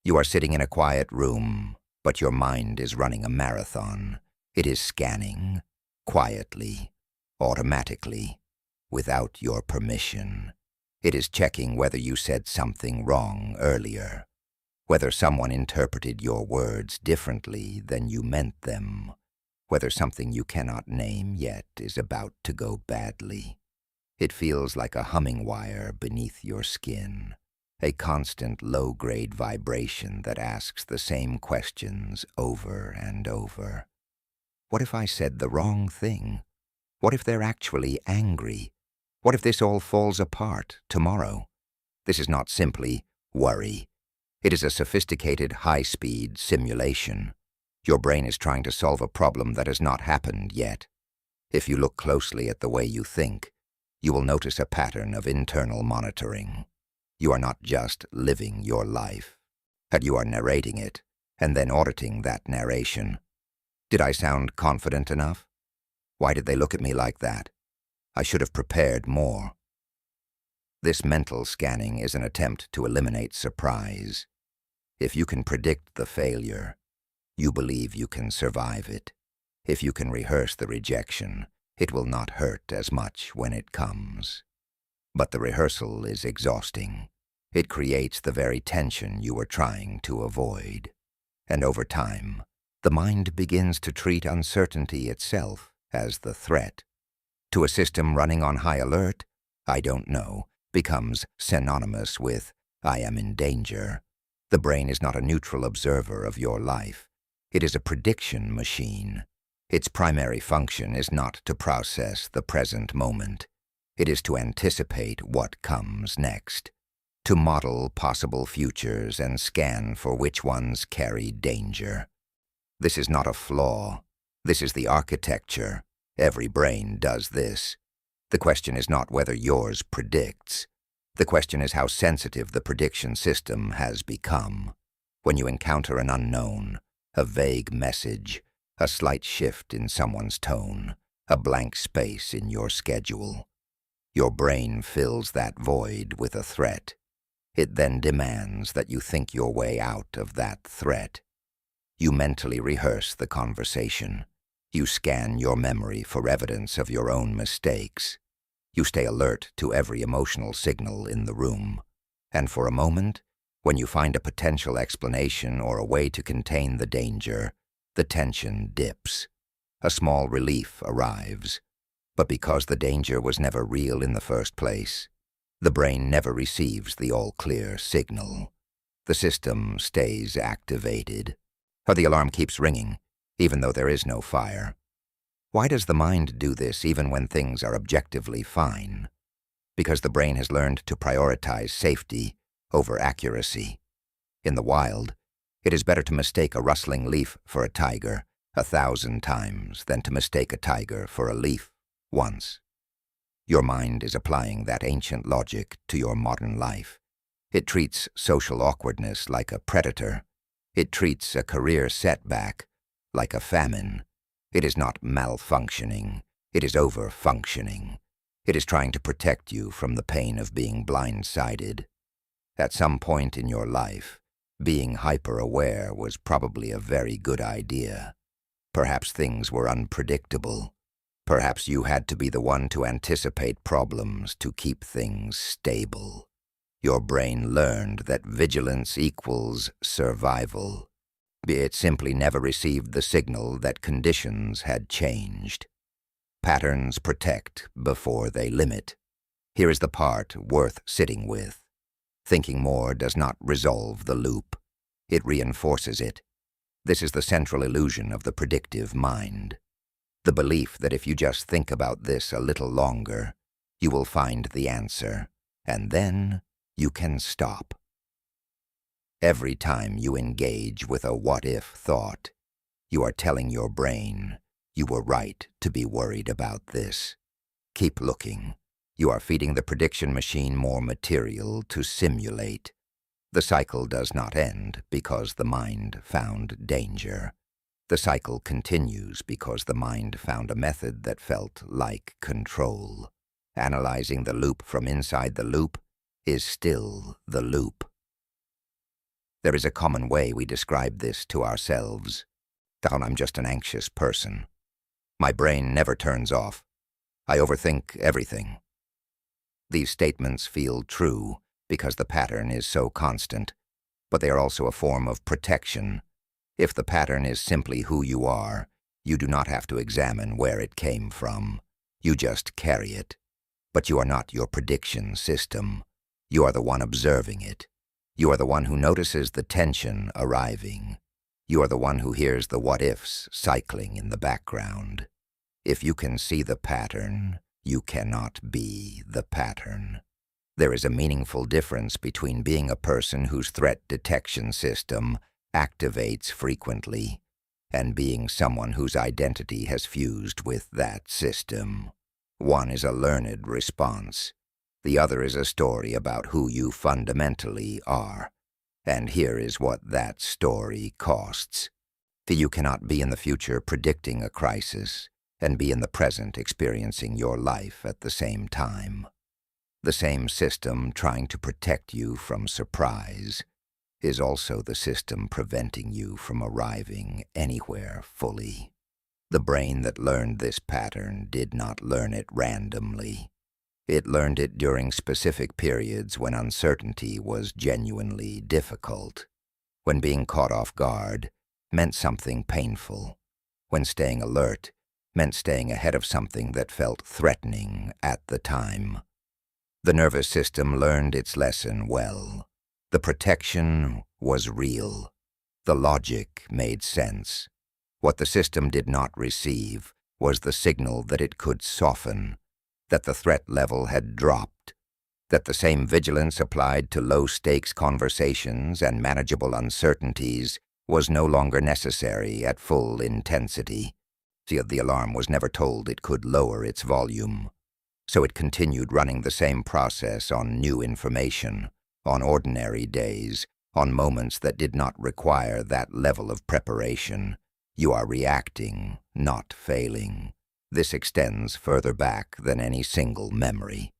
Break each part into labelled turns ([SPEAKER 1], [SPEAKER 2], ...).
[SPEAKER 1] You are sitting in a quiet room, but your mind is running a marathon. It is scanning, quietly, automatically, without your permission. It is checking whether you said something wrong earlier, whether someone interpreted your words differently than you meant them, whether something you cannot name yet is about to go badly. It feels like a humming wire beneath your skin, a constant low-grade vibration that asks the same questions over and over. What if I said the wrong thing? What if they're actually angry? What if this all falls apart tomorrow? This is not simply worry. It is a sophisticated, high-speed simulation. Your brain is trying to solve a problem that has not happened yet. If you look closely at the way you think, you will notice a pattern of internal monitoring. You are not just living your life, but you are narrating it, and then auditing that narration. Did I sound confident enough? Why did they look at me like that? I should have prepared more. This mental scanning is an attempt to eliminate surprise. If you can predict the failure, you believe you can survive it. If you can rehearse the rejection, it will not hurt as much when it comes. But the rehearsal is exhausting. It creates the very tension you were trying to avoid. And over time, the mind begins to treat uncertainty itself as the threat. To a system running on high alert, I don't know, becomes synonymous with I am in danger. The brain is not a neutral observer of your life. It is a prediction machine. Its primary function is not to process the present moment. It is to anticipate what comes next, to model possible futures and scan for which ones carry danger. This is not a flaw. This is the architecture. Every brain does this. The question is not whether yours predicts. The question is how sensitive the prediction system has become. When you encounter an unknown, a vague message, a slight shift in someone's tone, a blank space in your schedule, your brain fills that void with a threat. It then demands that you think your way out of that threat. You mentally rehearse the conversation. You scan your memory for evidence of your own mistakes. You stay alert to every emotional signal in the room. And for a moment, when you find a potential explanation or a way to contain the danger, the tension dips. A small relief arrives. But because the danger was never real in the first place, the brain never receives the all-clear signal. The system stays activated, or the alarm keeps ringing, even though there is no fire. Why does the mind do this even when things are objectively fine? Because the brain has learned to prioritize safety over accuracy. In the wild, it is better to mistake a rustling leaf for a tiger 1,000 times than to mistake a tiger for a leaf once. Your mind is applying that ancient logic to your modern life. It treats social awkwardness like a predator. It treats a career setback like a famine. It is not malfunctioning. It is over-functioning. It is trying to protect you from the pain of being blindsided. At some point in your life, being hyper-aware was probably a very good idea. Perhaps things were unpredictable. Perhaps you had to be the one to anticipate problems to keep things stable. Your brain learned that vigilance equals survival. It simply never received the signal that conditions had changed. Patterns protect before they limit. Here is the part worth sitting with. Thinking more does not resolve the loop. It reinforces it. This is the central illusion of the predictive mind. The belief that if you just think about this a little longer, you will find the answer, and then you can stop. Every time you engage with a what-if thought, you are telling your brain, you were right to be worried about this. Keep looking. You are feeding the prediction machine more material to simulate. The cycle does not end because the mind found danger. The cycle continues because the mind found a method that felt like control. Analyzing the loop from inside the loop is still the loop. There is a common way we describe this to ourselves. Down, I'm just an anxious person. My brain never turns off. I overthink everything. These statements feel true because the pattern is so constant, but they are also a form of protection. If the pattern is simply who you are, you do not have to examine where it came from. You just carry it. But you are not your prediction system. You are the one observing it. You are the one who notices the tension arriving. You are the one who hears the what-ifs cycling in the background. If you can see the pattern, you cannot be the pattern. There is a meaningful difference between being a person whose threat detection system activates frequently and being someone whose identity has fused with that system. One is a learned response. The other is a story about who you fundamentally are. And here is what that story costs. You cannot be in the future predicting a crisis and be in the present experiencing your life at the same time. The same system trying to protect you from surprise is also the system preventing you from arriving anywhere fully. The brain that learned this pattern did not learn it randomly. It learned it during specific periods when uncertainty was genuinely difficult, when being caught off guard meant something painful, when staying alert meant staying ahead of something that felt threatening at the time. The nervous system learned its lesson well. The protection was real. The logic made sense. What the system did not receive was the signal that it could soften, that the threat level had dropped, that the same vigilance applied to low-stakes conversations and manageable uncertainties was no longer necessary at full intensity. The alarm was never told it could lower its volume, so it continued running the same process on new information, on ordinary days, on moments that did not require that level of preparation. You are reacting, not failing. This extends further back than any single memory.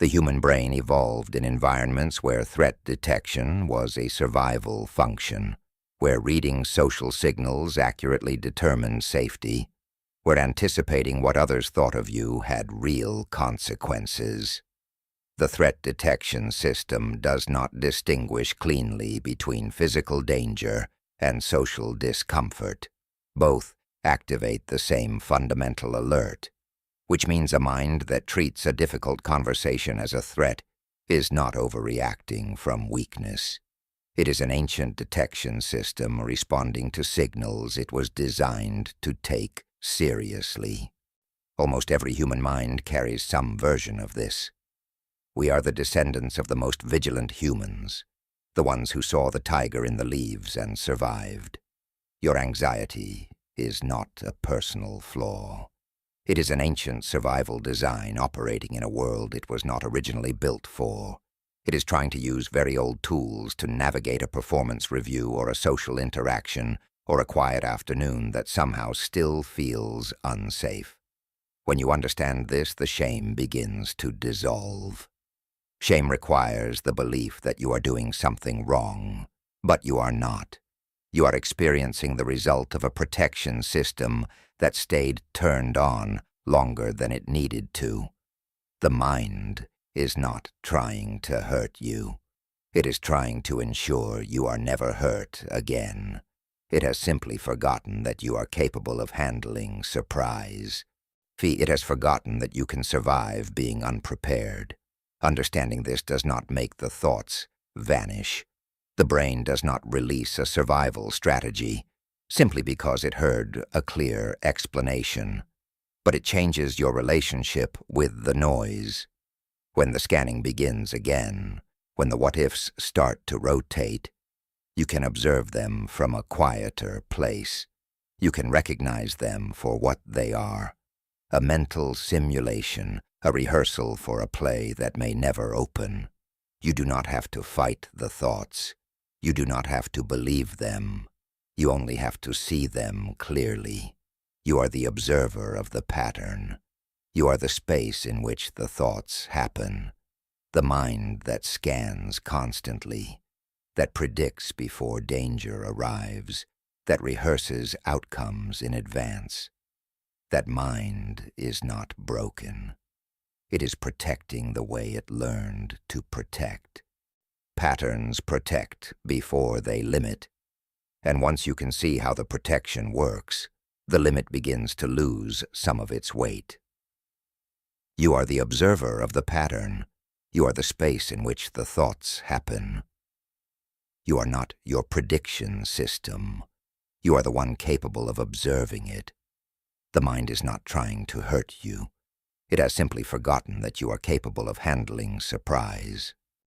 [SPEAKER 1] The human brain evolved in environments where threat detection was a survival function, where reading social signals accurately determined safety, where anticipating what others thought of you had real consequences. The threat detection system does not distinguish cleanly between physical danger and social discomfort. Both activate the same fundamental alert, which means a mind that treats a difficult conversation as a threat is not overreacting from weakness. It is an ancient detection system responding to signals it was designed to take seriously. Almost every human mind carries some version of this. We are the descendants of the most vigilant humans, the ones who saw the tiger in the leaves and survived. Your anxiety is not a personal flaw. It is an ancient survival design operating in a world it was not originally built for. It is trying to use very old tools to navigate a performance review or a social interaction or a quiet afternoon that somehow still feels unsafe. When you understand this, the shame begins to dissolve. Shame requires the belief that you are doing something wrong, but you are not. You are experiencing the result of a protection system that stayed turned on longer than it needed to. The mind is not trying to hurt you. It is trying to ensure you are never hurt again. It has simply forgotten that you are capable of handling surprise. It has forgotten that you can survive being unprepared. Understanding this does not make the thoughts vanish. The brain does not release a survival strategy simply because it heard a clear explanation, but it changes your relationship with the noise. When the scanning begins again, when the what-ifs start to rotate, you can observe them from a quieter place. You can recognize them for what they are: a mental simulation, a rehearsal for a play that may never open. You do not have to fight the thoughts. You do not have to believe them. You only have to see them clearly. You are the observer of the pattern. You are the space in which the thoughts happen, the mind that scans constantly, that predicts before danger arrives, that rehearses outcomes in advance. That mind is not broken. It is protecting the way it learned to protect. Patterns protect before they limit, and once you can see how the protection works, the limit begins to lose some of its weight. You are the observer of the pattern. You are the space in which the thoughts happen. You are not your prediction system. You are the one capable of observing it. The mind is not trying to hurt you. It has simply forgotten that you are capable of handling surprise.